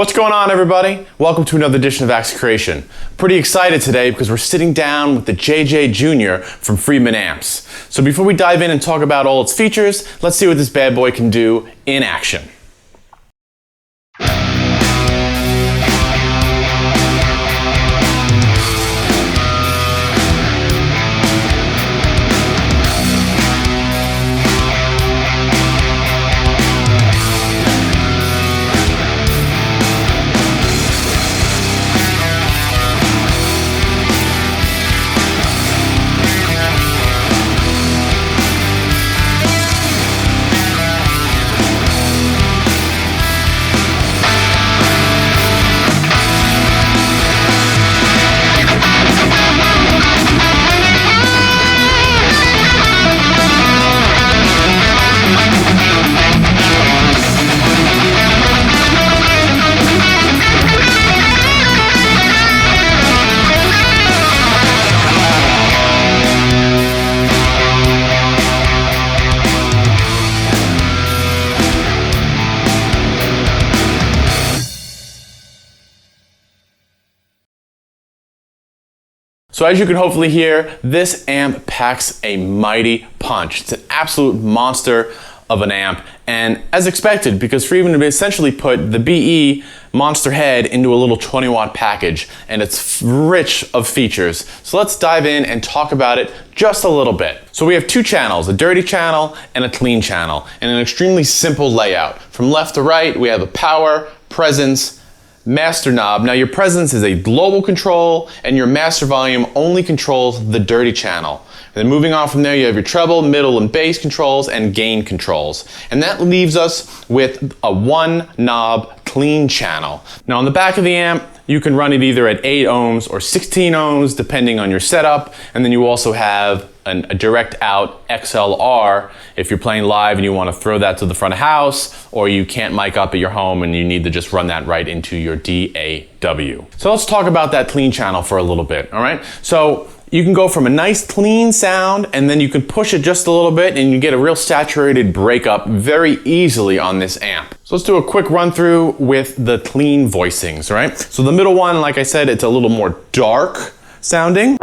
What's going on, everybody? Welcome to another edition of Axe Creation. Pretty excited today because we're sitting down with the JJ Jr. from Friedman Amps. So before we dive in and talk about all its features, let's see what this bad boy can do in action. So as you can hopefully hear, this amp packs a mighty punch. It's an absolute monster of an amp, and as expected, because Friedman essentially put the BE monster head into a little 20-watt package, and it's rich of features. So let's dive in and talk about it just a little bit. So we have two channels, a dirty channel and a clean channel, and an extremely simple layout. From left to right, we have a power, presence, master knob. Now your presence is a global control, and your master volume only controls the dirty channel. And then moving on from there, you have your treble, middle, and bass controls, and gain controls. And that leaves us with a one knob clean channel. Now on the back of the amp, you can run it either at 8 ohms or 16 ohms, depending on your setup. And then you also have a direct out XLR if you're playing live and you want to throw that to the front of house, or you can't mic up at your home and you need to just run that right into your DAW. So let's talk about that clean channel for a little bit, all right? So you can go from a nice clean sound, and then you can push it just a little bit and you get a real saturated breakup very easily on this amp. So let's do a quick run through with the clean voicings, right? So the middle one, like I said, it's a little more dark sounding.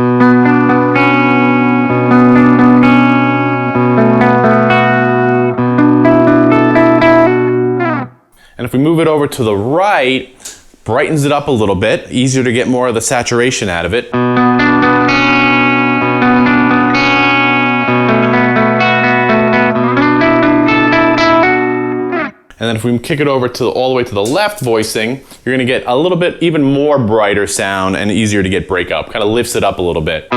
And if we move it over to the right, brightens it up a little bit, easier to get more of the saturation out of it. And then if we kick it over to all the way to the left voicing, you're gonna get a little bit even more brighter sound and easier to get breakup. Kind of lifts it up a little bit.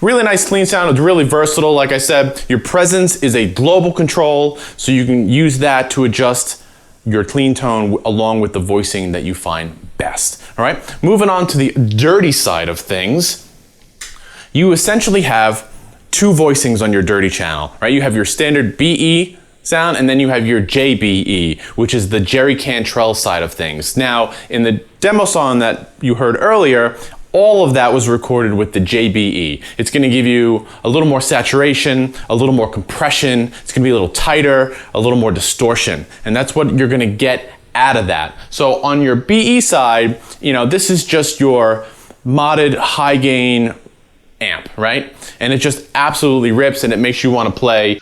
Really nice clean sound. It's really versatile. Like I said, your presence is a global control, so you can use that to adjust your clean tone along with the voicing that you find best. All right, moving on to the dirty side of things, you essentially have two voicings on your dirty channel, right? You have your standard BE sound, and then you have your JBE, which is the Jerry Cantrell side of things. Now, in the demo song that you heard earlier, all of that was recorded with the JBE. It's gonna give you a little more saturation, a little more compression, it's gonna be a little tighter, a little more distortion, and that's what you're gonna get out of that. So on your BE side, you know, this is just your modded high gain amp, right? And it just absolutely rips, and it makes you wanna play.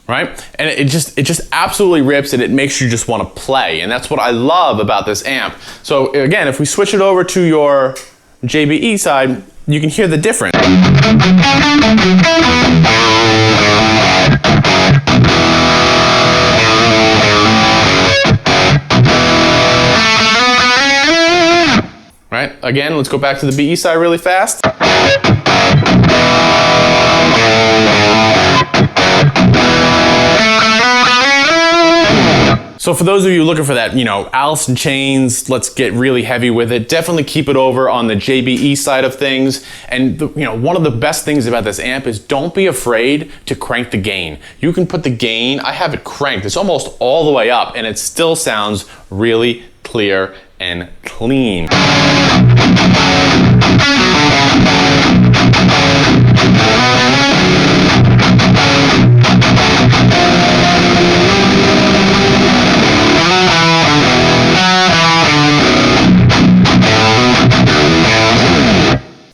Right? And it just absolutely rips, and it makes you just want to play. And that's what I love about this amp. So again, if we switch it over to your JBE side, you can hear the difference. Right? Again, let's go back to the BE side really fast. So for those of you looking for that, Allison chains, let's get really heavy with it, definitely keep it over on the JBE side of things. And one of the best things about this amp is don't be afraid to crank the gain. You can put the gain, I have it cranked, it's almost all the way up, and it still sounds really clear and clean.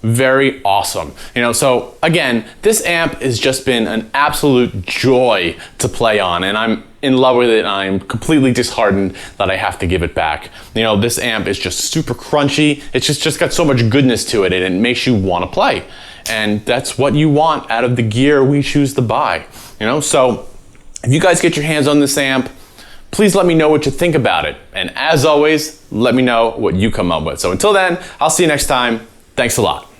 Very awesome. So again, this amp has just been an absolute joy to play on, and I'm in love with it. I'm completely disheartened that I have to give it back. This amp is just super crunchy. It's just got so much goodness to it, and it makes you want to play. And that's what you want out of the gear we choose to buy. So if you guys get your hands on this amp, please let me know what you think about it. And as always, let me know what you come up with. So until then, I'll see you next time. Thanks a lot.